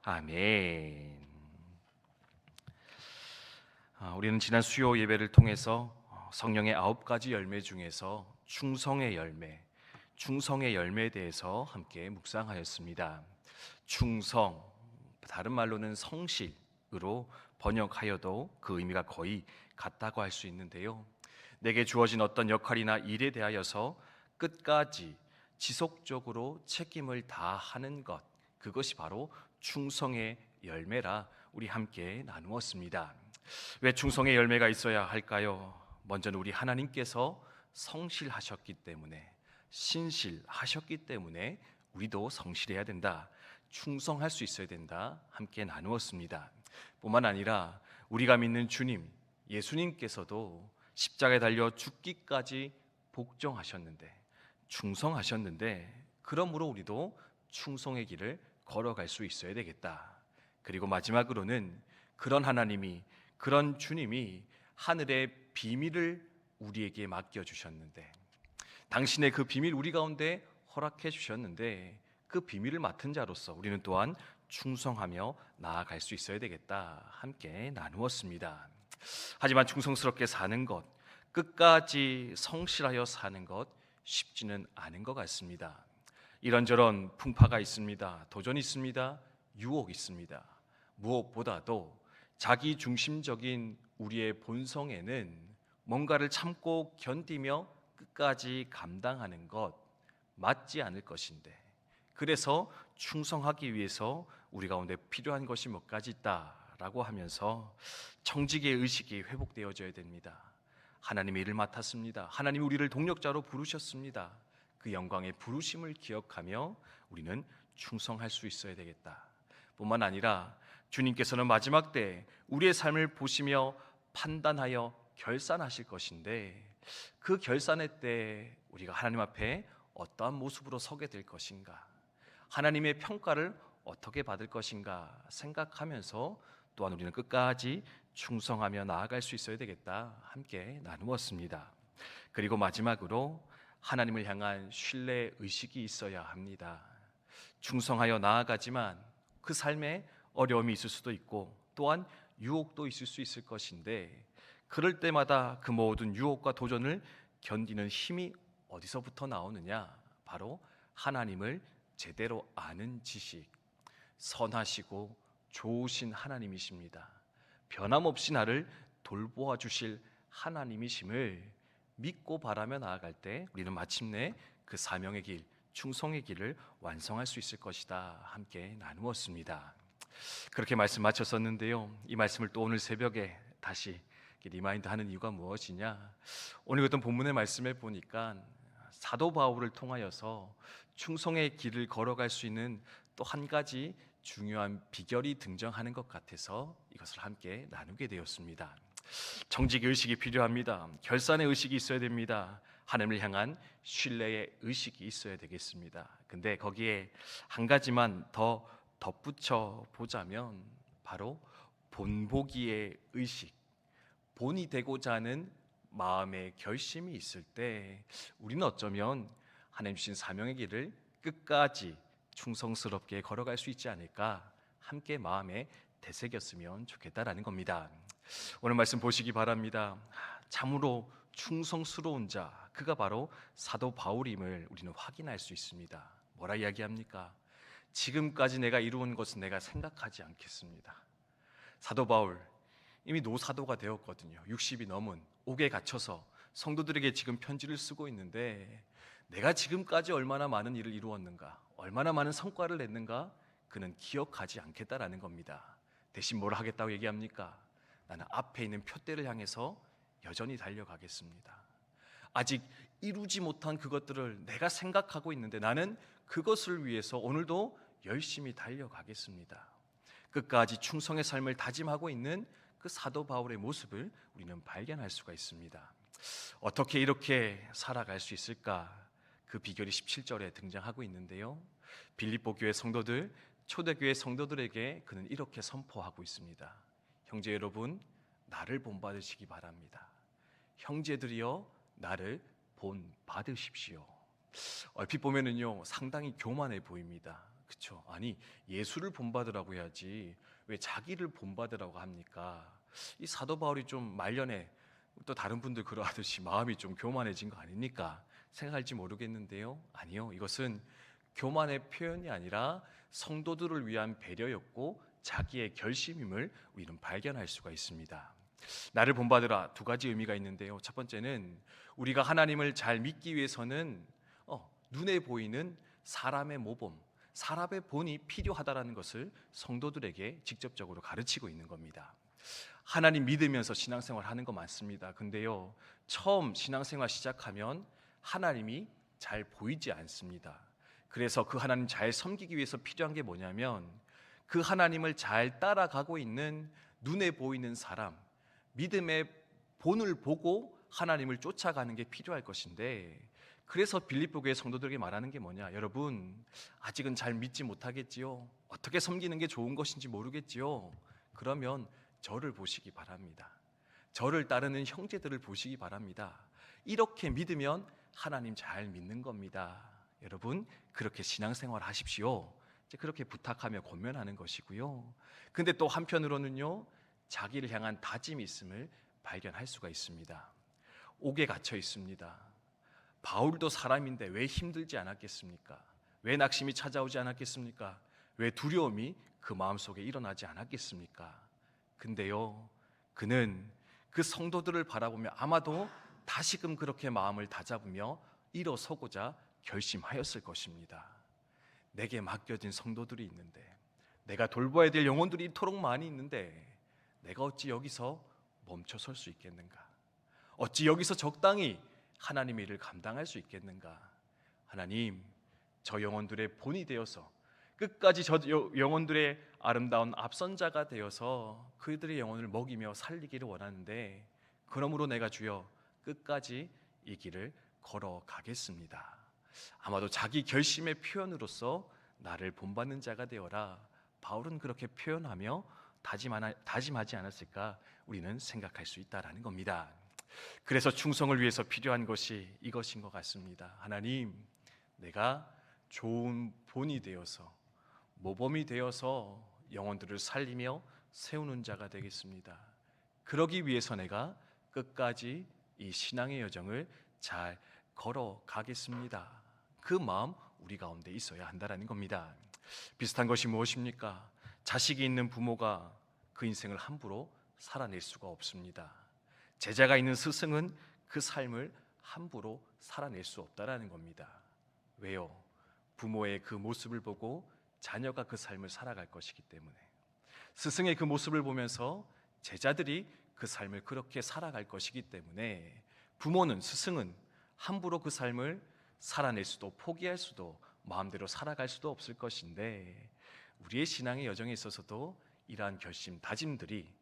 아멘. 우리는 지난 수요 예배를 통해서 성령의 9가지 열매 중에서 충성의 열매에 대해서 함께 묵상하였습니다. 충성, 다른 말로는 성실으로 번역하여도 그 의미가 거의 같다고 할 수 있는데요. 내게 주어진 어떤 역할이나 일에 대하여서 끝까지 지속적으로 책임을 다하는 것, 그것이 바로 충성의 열매라 우리 함께 나누었습니다. 왜 충성의 열매가 있어야 할까요? 먼저는 우리 하나님께서 성실하셨기 때문에, 신실하셨기 때문에 우리도 성실해야 된다, 충성할 수 있어야 된다 함께 나누었습니다. 뿐만 아니라 우리가 믿는 주님, 예수님께서도 십자가에 달려 죽기까지 복종하셨는데, 충성하셨는데, 그러므로 우리도 충성의 길을 걸어갈 수 있어야 되겠다. 그리고 마지막으로는 그런 하나님이, 그런 주님이 하늘의 비밀을 우리에게 맡겨주셨는데, 당신의 그 비밀 우리 가운데 허락해 주셨는데, 그 비밀을 맡은 자로서 우리는 또한 충성하며 나아갈 수 있어야 되겠다 함께 나누었습니다. 하지만 충성스럽게 사는 것, 끝까지 성실하여 사는 것 쉽지는 않은 것 같습니다. 이런저런 풍파가 있습니다. 도전이 있습니다. 유혹이 있습니다. 무엇보다도 자기 중심적인 우리의 본성에는 뭔가를 참고 견디며 끝까지 감당하는 것 맞지 않을 것인데, 그래서 충성하기 위해서 우리 가운데 필요한 것이 몇 가지 있다라고 하면서 청지기의 의식이 회복되어져야 됩니다. 하나님의 일을 맡았습니다. 하나님이 우리를 동력자로 부르셨습니다. 그 영광의 부르심을 기억하며 우리는 충성할 수 있어야 되겠다. 뿐만 아니라 주님께서는 마지막 때 우리의 삶을 보시며 판단하여 결산하실 것인데, 그 결산의 때 우리가 하나님 앞에 어떠한 모습으로 서게 될 것인가, 하나님의 평가를 어떻게 받을 것인가 생각하면서 또한 우리는 끝까지 충성하며 나아갈 수 있어야 되겠다 함께 나누었습니다. 그리고 마지막으로 하나님을 향한 신뢰 의식이 있어야 합니다. 충성하여 나아가지만 그 삶에 어려움이 있을 수도 있고 또한 유혹도 있을 수 있을 것인데, 그럴 때마다 그 모든 유혹과 도전을 견디는 힘이 어디서부터 나오느냐? 바로 하나님을 제대로 아는 지식, 선하시고 좋으신 하나님이십니다. 변함없이 나를 돌보아 주실 하나님이심을 믿고 바라며 나아갈 때 우리는 마침내 그 사명의 길, 충성의 길을 완성할 수 있을 것이다 함께 나누었습니다. 그렇게 말씀 마쳤었는데요, 이 말씀을 또 오늘 새벽에 다시 리마인드 하는 이유가 무엇이냐, 오늘 어떤 본문의 말씀에 보니까 사도 바울을 통하여서 충성의 길을 걸어갈 수 있는 또 한 가지 중요한 비결이 등장하는 것 같아서 이것을 함께 나누게 되었습니다. 정직의 의식이 필요합니다. 결산의 의식이 있어야 됩니다. 하나님을 향한 신뢰의 의식이 있어야 되겠습니다. 근데 거기에 한 가지만 더 덧붙여 보자면 바로 본보기의 의식, 본이 되고자 하는 마음의 결심이 있을 때 우리는 어쩌면 하나님 주신 사명의 길을 끝까지 충성스럽게 걸어갈 수 있지 않을까 함께 마음에 되새겼으면 좋겠다라는 겁니다. 오늘 말씀 보시기 바랍니다. 참으로 충성스러운 자, 그가 바로 사도 바울임을 우리는 확인할 수 있습니다. 뭐라 이야기합니까? 지금까지 내가 이루은 것은 내가 생각하지 않겠습니다. 사도 바울 이미 노사도가 되었거든요. 60이 넘은 옥에 갇혀서 성도들에게 지금 편지를 쓰고 있는데, 내가 지금까지 얼마나 많은 일을 이루었는가, 얼마나 많은 성과를 냈는가 그는 기억하지 않겠다라는 겁니다. 대신 뭘 하겠다고 얘기합니까? 나는 앞에 있는 표대를 향해서 여전히 달려가겠습니다. 아직 이루지 못한 그것들을 내가 생각하고 있는데 나는 그것을 위해서 오늘도 열심히 달려가겠습니다. 끝까지 충성의 삶을 다짐하고 있는 그 사도 바울의 모습을 우리는 발견할 수가 있습니다. 어떻게 이렇게 살아갈 수 있을까? 그 비결이 17절에 등장하고 있는데요, 빌립보 교회 성도들, 초대교회 성도들에게 그는 이렇게 선포하고 있습니다. 형제 여러분, 나를 본받으시기 바랍니다. 형제들이여, 나를 본받으십시오. 얼핏 보면은요 상당히 교만해 보입니다. 그쵸? 아니, 예수를 본받으라고 해야지 왜 자기를 본받으라고 합니까? 이 사도 바울이 좀 말년에 또 다른 분들 그러하듯이 마음이 좀 교만해진 거 아닙니까? 생각할지 모르겠는데요. 아니요. 이것은 교만의 표현이 아니라 성도들을 위한 배려였고 자기의 결심임을 우리는 발견할 수가 있습니다. 나를 본받으라 두 가지 의미가 있는데요. 첫 번째는 우리가 하나님을 잘 믿기 위해서는 눈에 보이는 사람의 모범, 사람의 본이 필요하다라는 것을 성도들에게 직접적으로 가르치고 있는 겁니다. 하나님 믿으면서 신앙생활 하는 거 많습니다. 근데요, 처음 신앙생활 시작하면 하나님이 잘 보이지 않습니다. 그래서 그 하나님 잘 섬기기 위해서 필요한 게 뭐냐면 그 하나님을 잘 따라가고 있는 눈에 보이는 사람, 믿음의 본을 보고 하나님을 쫓아가는 게 필요할 것인데, 그래서 빌립보 교회 성도들에게 말하는 게 뭐냐? 여러분, 아직은 잘 믿지 못하겠지요. 어떻게 섬기는 게 좋은 것인지 모르겠지요. 그러면 저를 보시기 바랍니다. 저를 따르는 형제들을 보시기 바랍니다. 이렇게 믿으면 하나님 잘 믿는 겁니다. 여러분, 그렇게 신앙생활 하십시오. 그렇게 부탁하며 권면하는 것이고요. 근데 또 한편으로는요, 자기를 향한 다짐이 있음을 발견할 수가 있습니다. 옥에 갇혀 있습니다. 바울도 사람인데 왜 힘들지 않았겠습니까? 왜 낙심이 찾아오지 않았겠습니까? 왜 두려움이 그 마음속에 일어나지 않았겠습니까? 근데요, 그는 그 성도들을 바라보며 아마도 다시금 그렇게 마음을 다잡으며 일어서고자 결심하였을 것입니다. 내게 맡겨진 성도들이 있는데, 내가 돌봐야 될 영혼들이 이토록 많이 있는데 내가 어찌 여기서 멈춰 설 수 있겠는가? 어찌 여기서 적당히 하나님의 일을 감당할 수 있겠는가? 하나님, 저 영혼들의 본이 되어서 끝까지 저 영혼들의 아름다운 앞선자가 되어서 그들의 영혼을 먹이며 살리기를 원하는데, 그러므로 내가 주여 끝까지 이 길을 걸어가겠습니다. 아마도 자기 결심의 표현으로서 나를 본받는 자가 되어라, 바울은 그렇게 표현하며 다짐하지 않았을까 우리는 생각할 수 있다라는 겁니다. 그래서 충성을 위해서 필요한 것이 이것인 것 같습니다. 하나님, 내가 좋은 본이 되어서 모범이 되어서 영혼들을 살리며 세우는 자가 되겠습니다. 그러기 위해서 내가 끝까지 이 신앙의 여정을 잘 걸어가겠습니다. 그 마음 우리 가운데 있어야 한다는 겁니다. 비슷한 것이 무엇입니까? 자식이 있는 부모가 그 인생을 함부로 살아낼 수가 없습니다. 제자가 있는 스승은 그 삶을 함부로 살아낼 수 없다라는 겁니다. 왜요? 부모의 그 모습을 보고 자녀가 그 삶을 살아갈 것이기 때문에. 스승의 그 모습을 보면서 제자들이 그 삶을 그렇게 살아갈 것이기 때문에 부모는, 스승은 함부로 그 삶을 살아낼 수도 포기할 수도 마음대로 살아갈 수도 없을 것인데, 우리의 신앙의 여정에 있어서도 이러한 결심, 다짐들이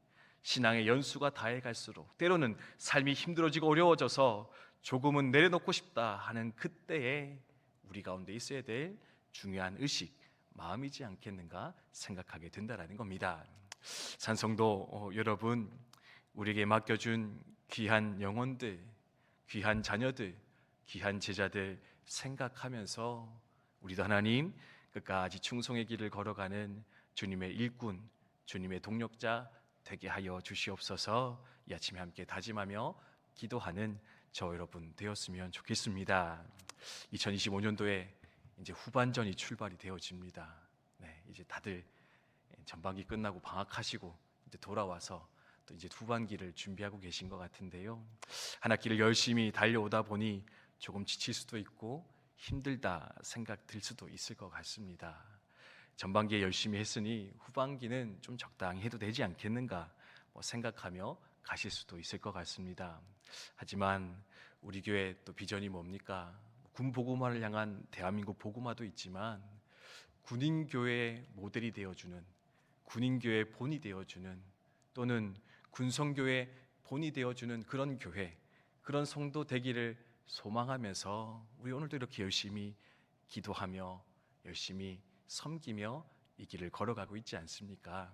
신앙의 연수가 다해갈수록 때로는 삶이 힘들어지고 어려워져서 조금은 내려놓고 싶다 하는 그때에 우리 가운데 있어야 될 중요한 의식, 마음이지 않겠는가 생각하게 된다는 겁니다. 산성도 여러분, 우리에게 맡겨준 귀한 영혼들, 귀한 자녀들, 귀한 제자들 생각하면서 우리도 하나님 끝까지 충성의 길을 걸어가는 주님의 일꾼, 주님의 동력자 되게 하여 주시옵소서. 이 아침에 함께 다짐하며 기도하는 저 여러분 되었으면 좋겠습니다. 2025년도에 이제 후반전이 출발이 되어집니다. 네, 이제 다들 전반기 끝나고 방학하시고 이제 돌아와서 또 이제 후반기를 준비하고 계신 것 같은데요. 한 학기를 열심히 달려오다 보니 조금 지칠 수도 있고 힘들다 생각 들 수도 있을 것 같습니다. 전반기에 열심히 했으니 후반기는 좀 적당히 해도 되지 않겠는가 생각하며 가실 수도 있을 것 같습니다. 하지만 우리 교회 또 비전이 뭡니까? 군 복음화를 향한 대한민국 복음화도 있지만 군인교회의 모델이 되어주는, 군인교회의 본이 되어주는, 또는 군성교회의 본이 되어주는 그런 교회, 그런 성도 되기를 소망하면서 우리 오늘도 이렇게 열심히 기도하며 열심히 섬기며 이 길을 걸어가고 있지 않습니까?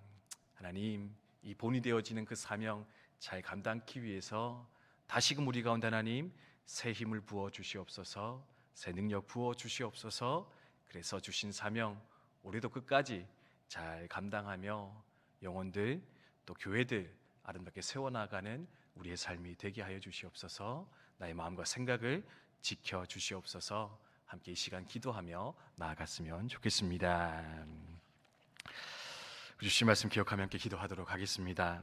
하나님, 이 본이 되어지는 그 사명 잘 감당하기 위해서 다시금 우리 가운데 하나님 새 힘을 부어 주시옵소서, 새 능력 부어 주시옵소서. 그래서 주신 사명 우리도 끝까지 잘 감당하며 영혼들 또 교회들 아름답게 세워나가는 우리의 삶이 되게 하여 주시옵소서. 나의 마음과 생각을 지켜 주시옵소서. 함께 이 시간 기도하며 나아갔으면 좋겠습니다. 주신 말씀 기억하며 함께 기도하도록 하겠습니다.